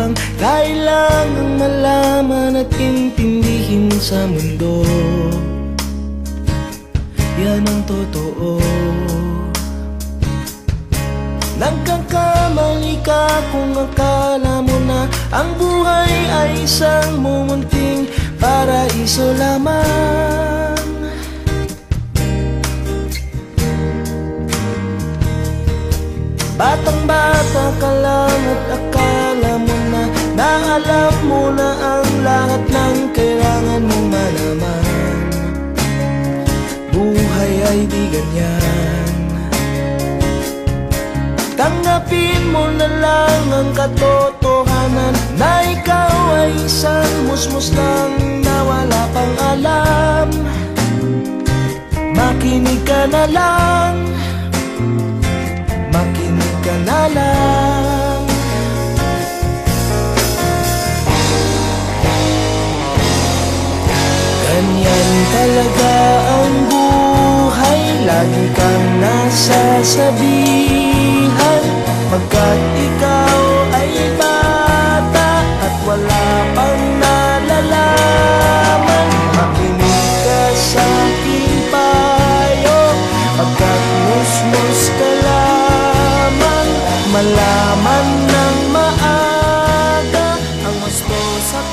ang kailangang malaman at intindihin sa mundo. Yan ang totoo. Nagkakamali ka kung akala mo na ang buhay ay isang mumunting paraiso lamang. Batang-bata ka lang at akala mo na alam mo na ang lahat ng kailangan mong malaman. Buhay ay di ganyan. Tanggapin mo na lang ang katotohanan na ikaw ay isang musmus lang na wala pang alam. Makinig ka na lang, makinig ka na lang. Ganyan talaga ang buhay, lagi kang nasasabihan, pagkat ikaw ay bata at wala pang nalalaman. Makinig ka sa aking payo, pagkat musmus ka lamang. Malaman ng maaga ang gusto sa